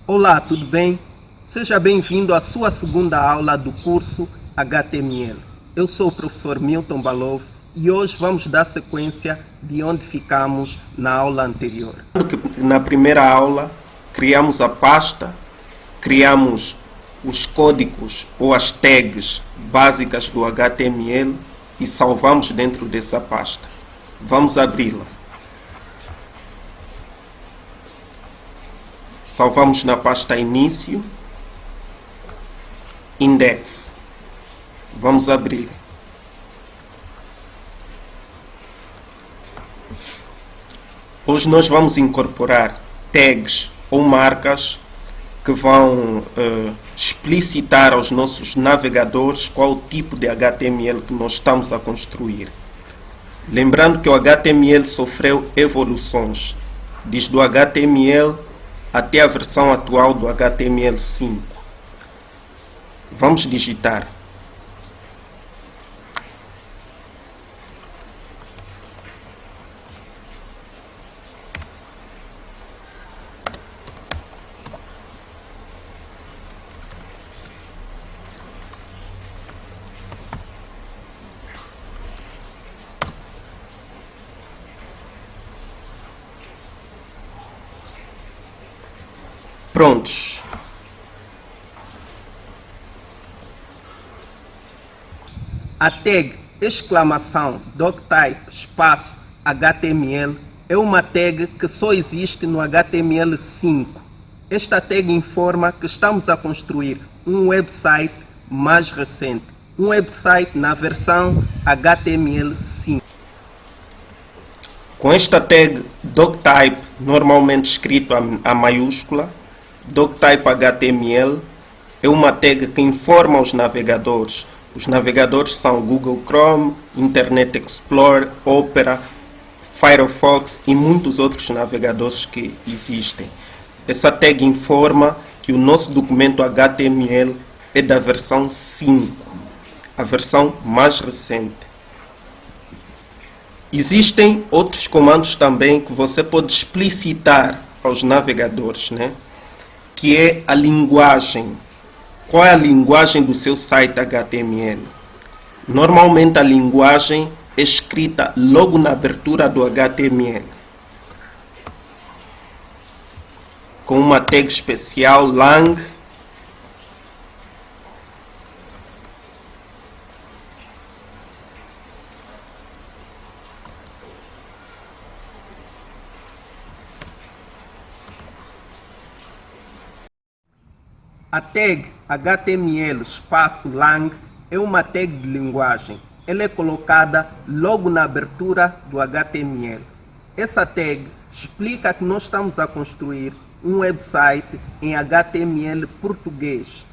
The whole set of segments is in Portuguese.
Olá, tudo bem? Seja bem-vindo à sua segunda aula do curso HTML. Eu sou o professor Milton Balov e hoje vamos dar sequência de onde ficamos na aula anterior. Na primeira aula, criamos a pasta, criamos os códigos ou as tags básicas do HTML e salvamos dentro dessa pasta. Vamos abri-la. Salvamos na pasta Início, Index. Vamos abrir. Hoje nós vamos incorporar tags ou marcas que vão explicitar aos nossos navegadores qual o tipo de HTML que nós estamos a construir. Lembrando que o HTML sofreu evoluções, desde o HTML até a versão atual do HTML5. Vamos digitar. Prontos. A tag !doctype espaço HTML é uma tag que só existe no HTML5. Esta tag informa que estamos a construir um website mais recente, um website na versão HTML5. Com esta tag doctype, normalmente escrito a maiúscula, doctype HTML é uma tag que informa os navegadores. Os navegadores são Google Chrome, Internet Explorer, Opera, Firefox e muitos outros navegadores que existem. Essa tag informa que o nosso documento HTML é da versão 5, a versão mais recente. Existem outros comandos também que você pode explicitar aos navegadores, né? Que é a linguagem. Qual é a linguagem do seu site HTML? Normalmente a linguagem é escrita logo na abertura do HTML, com uma tag especial lang. A tag HTML espaço lang é uma tag de linguagem. Ela é colocada logo na abertura do HTML. Essa tag explica que nós estamos a construir um website em HTML português.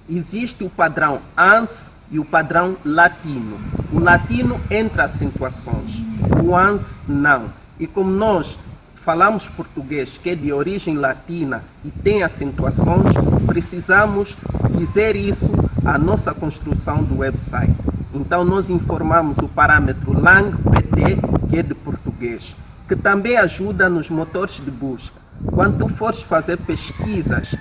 Existe o padrão ANS e o padrão latino. O latino entra acentuações, o ANS não. E como nós falamos português que é de origem latina e tem acentuações, precisamos dizer isso à nossa construção do website. Então nós informamos o parâmetro langpt, que é de português, que também ajuda nos motores de busca. Quando tu fores fazer pesquisas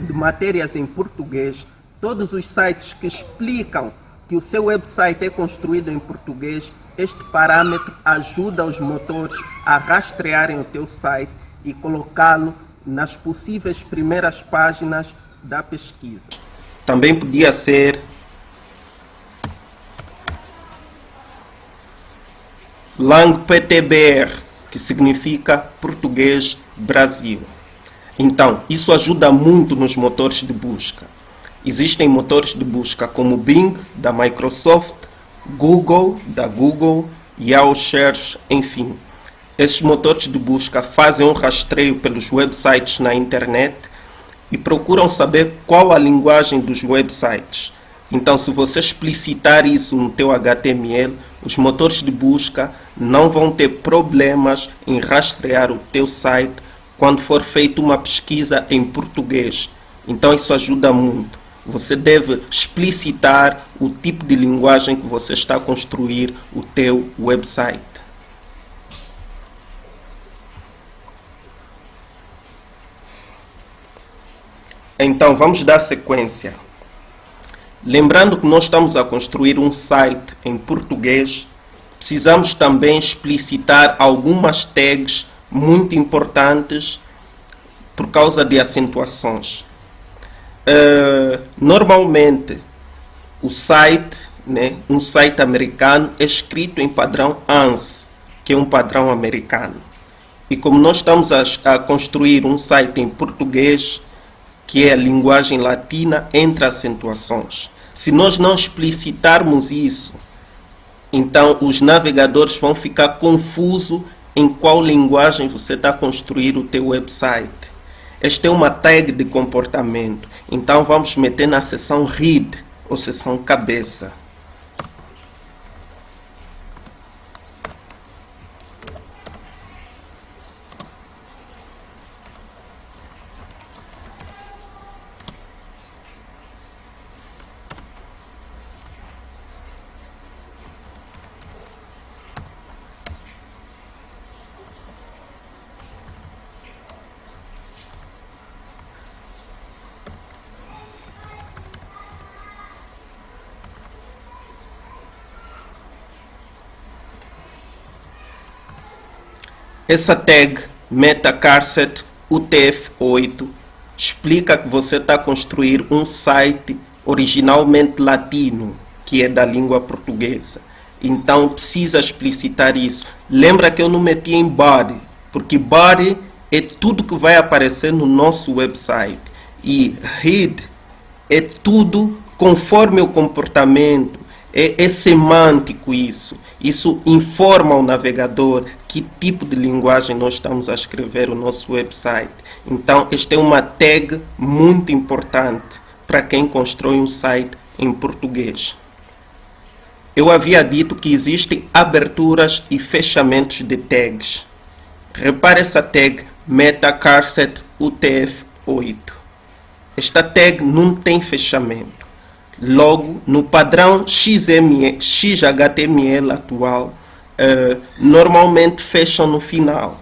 de matérias em português, todos os sites que explicam que o seu website é construído em português, este parâmetro ajuda os motores a rastrearem o teu site e colocá-lo nas possíveis primeiras páginas da pesquisa. Também podia ser langptbr, que significa Português Brasil. Então, isso ajuda muito nos motores de busca. Existem motores de busca como Bing, da Microsoft, Google, da Google, Yahoo Search, enfim. Esses motores de busca fazem um rastreio pelos websites na internet e procuram saber qual a linguagem dos websites. Então, se você explicitar isso no teu HTML, os motores de busca não vão ter problemas em rastrear o teu site quando for feita uma pesquisa em português. Então, isso ajuda muito. Você deve explicitar o tipo de linguagem que você está a construir o teu website. Então, vamos dar sequência. Lembrando que nós estamos a construir um site em português, precisamos também explicitar algumas tags muito importantes por causa de acentuações. Normalmente, o site, um site americano, é escrito em padrão ANSI, que é um padrão americano. E como nós estamos a construir um site em português, que é a linguagem latina entre acentuações. Se nós não explicitarmos isso, então os navegadores vão ficar confusos em qual linguagem você está a construir o teu website. Esta é uma tag de comportamento. Então vamos meter na seção head, ou seção cabeça. Essa tag MetaCarset UTF-8 explica que você está a construir um site originalmente latino, que é da língua portuguesa. Então precisa explicitar isso. Lembra que eu não meti em body, porque body é tudo que vai aparecer no nosso website. E head é tudo conforme o comportamento. É semântico isso. Isso informa ao navegador que tipo de linguagem nós estamos a escrever o nosso website. Então, esta é uma tag muito importante para quem constrói um site em português. Eu havia dito que existem aberturas e fechamentos de tags. Repare essa tag MetaCarset UTF-8. Esta tag não tem fechamento. Logo, no padrão XHTML atual, normalmente fecham no final.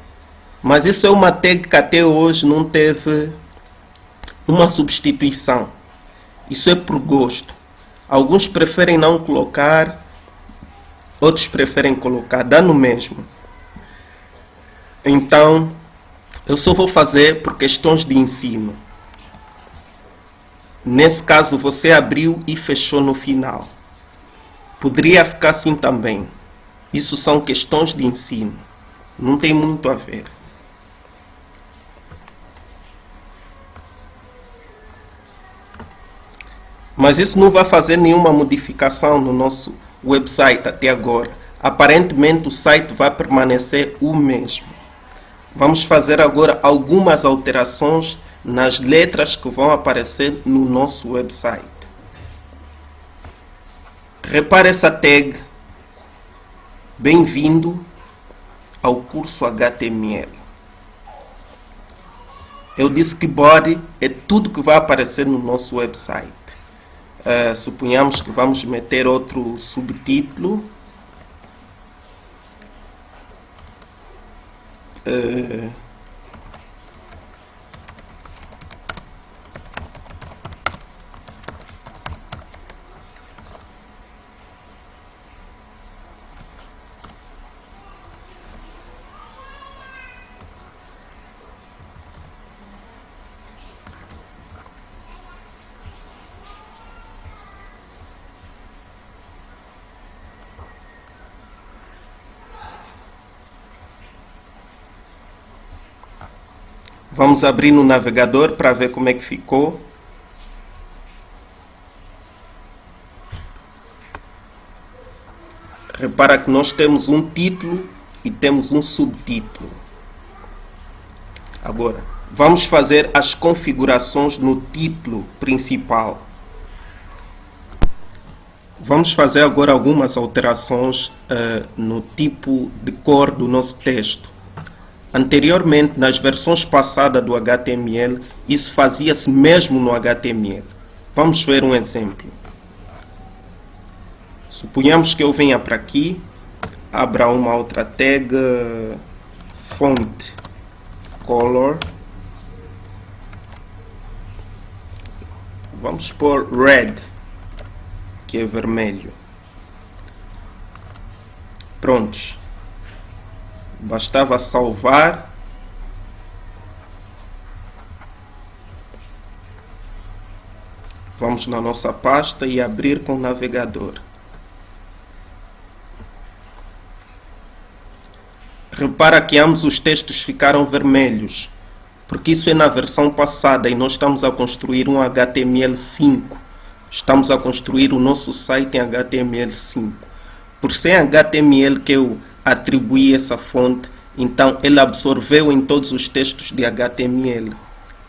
Mas isso é uma tag que até hoje não teve uma substituição. Isso é por gosto. Alguns preferem não colocar, outros preferem colocar, dá no mesmo. Então, eu só vou fazer por questões de ensino. Nesse caso, você abriu e fechou no final. Poderia ficar assim também. Isso são questões de ensino. Não tem muito a ver. Mas isso não vai fazer nenhuma modificação no nosso website até agora. Aparentemente, o site vai permanecer o mesmo. Vamos fazer agora algumas alterações nas letras que vão aparecer no nosso website. Repare essa tag. Bem-vindo ao curso HTML. Eu disse que body é tudo que vai aparecer no nosso website. Suponhamos que vamos meter outro subtítulo. Vamos abrir no navegador para ver como é que ficou. Repara que nós temos um título e temos um subtítulo. Agora, vamos fazer as configurações no título principal. Vamos fazer agora algumas alterações no tipo de cor do nosso texto. Anteriormente, nas versões passadas do HTML, isso fazia-se mesmo no HTML. Vamos ver um exemplo. Suponhamos que eu venha para aqui, abra uma outra tag, font color, Vamos pôr red, que é vermelho. Prontos. Bastava salvar. Vamos na nossa pasta e abrir com o navegador. Repara que ambos os textos ficaram vermelhos, porque isso é na versão passada e nós estamos a construir um HTML5. Estamos a construir o nosso site em HTML5. Por ser HTML que eu atribuí essa fonte, então ele absorveu em todos os textos de HTML.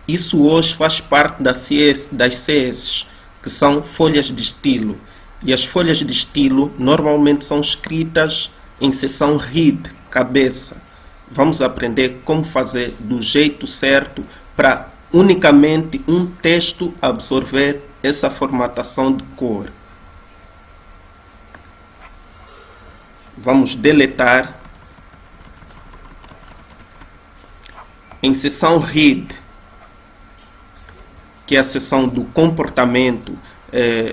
Isso hoje faz parte das CSS, que são folhas de estilo. E as folhas de estilo normalmente são escritas em seção head, cabeça. Vamos aprender como fazer do jeito certo para unicamente um texto absorver essa formatação de cor. Vamos deletar. Em seção head, que é a seção do comportamento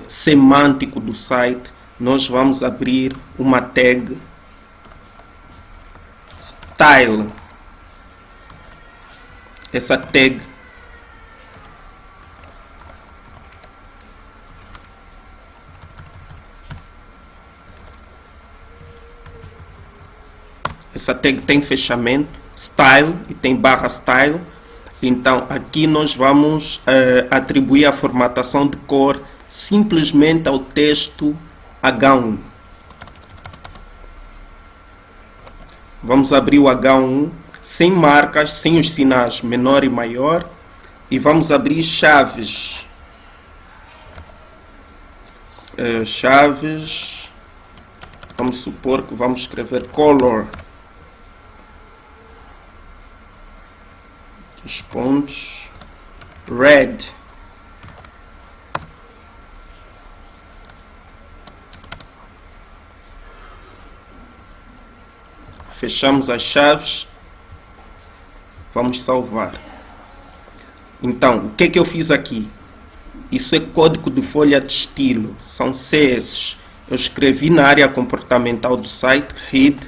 semântico do site, nós vamos abrir uma tag style. Essa tag tem fechamento style e tem barra style. Então aqui nós vamos atribuir a formatação de cor simplesmente ao texto H1. Vamos abrir o H1 sem marcas, sem os sinais menor e maior, e vamos abrir chaves. Chaves, vamos supor que vamos escrever color. Os pontos red. Fechamos as chaves. Vamos salvar. Então, o que é que eu fiz aqui? Isso é código de folha de estilo. São CSS. Eu escrevi na área comportamental do site, head.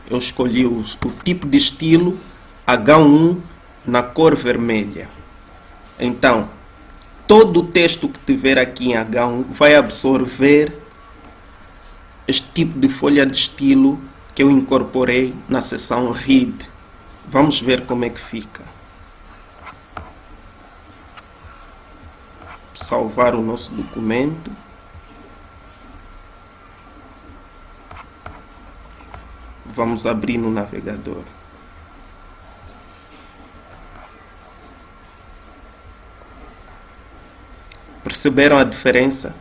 Eu escolhi o tipo de estilo, H1, na cor vermelha. Então, todo o texto que tiver aqui em H1 vai absorver este tipo de folha de estilo que eu incorporei na seção head. Vamos ver como é que fica. Salvar o nosso documento. Vamos abrir no navegador. Perceberam a diferença?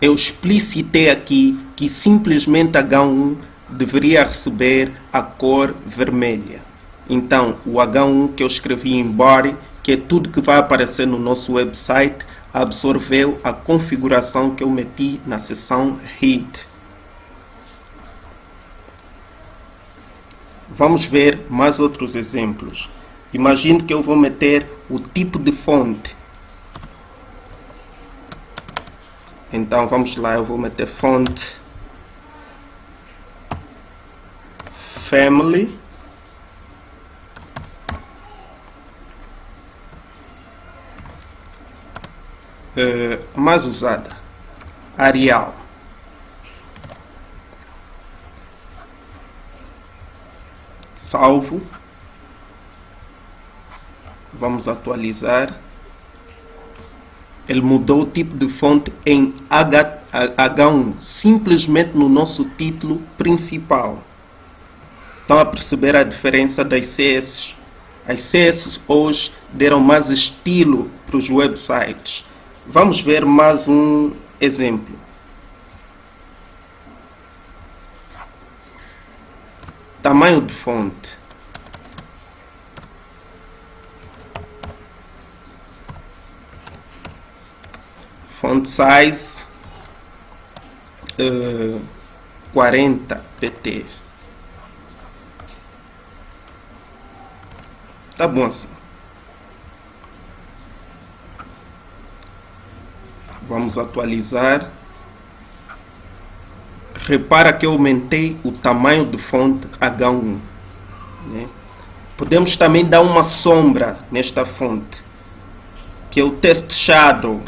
Eu explicitei aqui que simplesmente H1 deveria receber a cor vermelha. Então, o H1 que eu escrevi em body, que é tudo que vai aparecer no nosso website, absorveu a configuração que eu meti na seção head. Vamos ver mais outros exemplos. Imagine que eu vou meter o tipo de fonte. Então vamos lá, eu vou meter fonte family. Mais usada, Arial. Salvo. Vamos atualizar. Ele mudou o tipo de fonte em H1, simplesmente no nosso título principal. Estão a perceber a diferença das CSS? As CSS hoje deram mais estilo para os websites. Vamos ver mais um exemplo. Tamanho de fonte. Font size 40 pt. Tá bom assim. Vamos atualizar. Repara que eu aumentei o tamanho de fonte H1. Né? Podemos também dar uma sombra nesta fonte, que é o Text Shadow.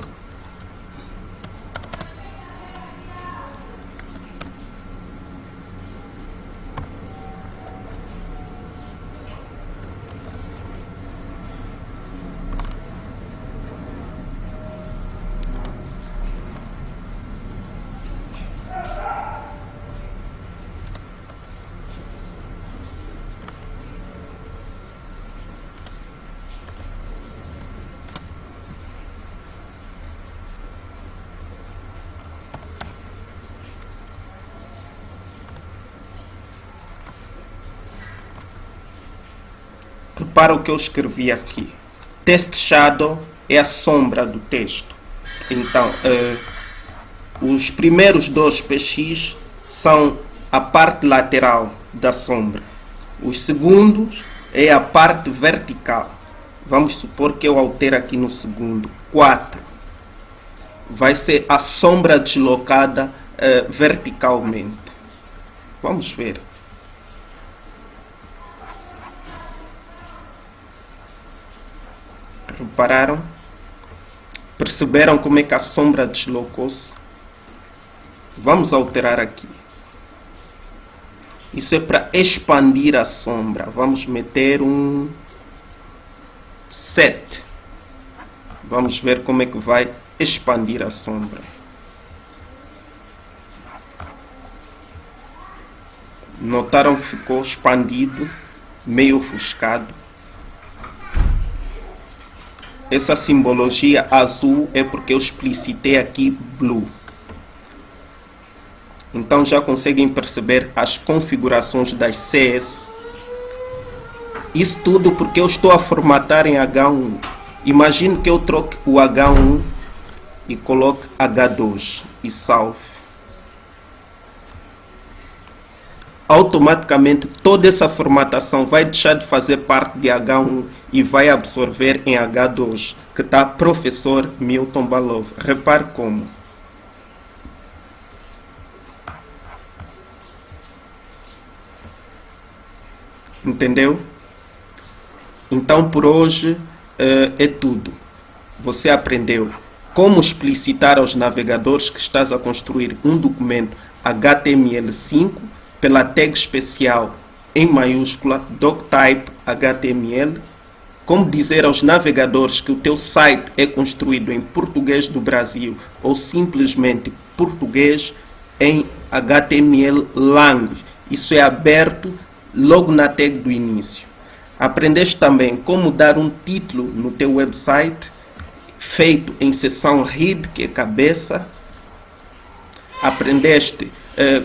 Repara o que eu escrevi aqui. Text Shadow é a sombra do texto. Então, os primeiros dois PX são a parte lateral da sombra. Os segundos é a parte vertical. Vamos supor que eu altere aqui no segundo. 4. Vai ser a sombra deslocada verticalmente. Vamos ver. Repararam? Perceberam como é que a sombra deslocou-se? Vamos alterar aqui. Isso é para expandir a sombra. Vamos meter um 7. Vamos ver como é que vai expandir a sombra. Notaram que ficou expandido, meio ofuscado. Essa simbologia azul é porque eu explicitei aqui blue. Então já conseguem perceber as configurações das CS. Isso tudo porque eu estou a formatar em H1. Imagine que eu troque o H1 e coloque H2 e salve. Automaticamente toda essa formatação vai deixar de fazer parte de H1 e vai absorver em H2, que está Professor Milton Balov. Repare como. Entendeu? Então por hoje é tudo. Você aprendeu como explicitar aos navegadores que estás a construir um documento HTML5 pela tag especial em maiúscula doctype HTML. Como dizer aos navegadores que o teu site é construído em português do Brasil ou simplesmente português em HTML language. Isso é aberto logo na tag do início. Aprendeste também como dar um título no teu website feito em seção head, que é cabeça. Aprendeste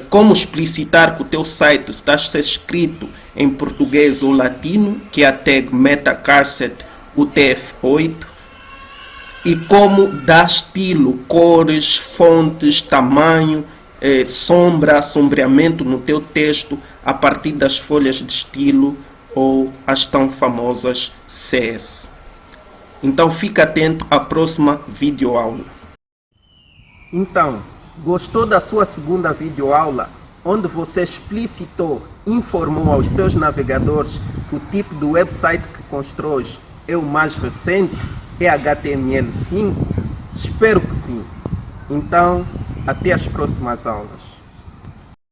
como explicitar que o teu site está a ser escrito em português ou latino, que é a tag MetaCarset UTF-8, e como dar estilo, cores, fontes, tamanho, sombra, sombreamento no teu texto a partir das folhas de estilo ou as tão famosas CS. Então fica atento à próxima videoaula. Então, gostou da sua segunda videoaula, onde você explicitou, informou aos seus navegadores que o tipo de website que constróis é o mais recente, é HTML5? Espero que sim. Então, até as próximas aulas.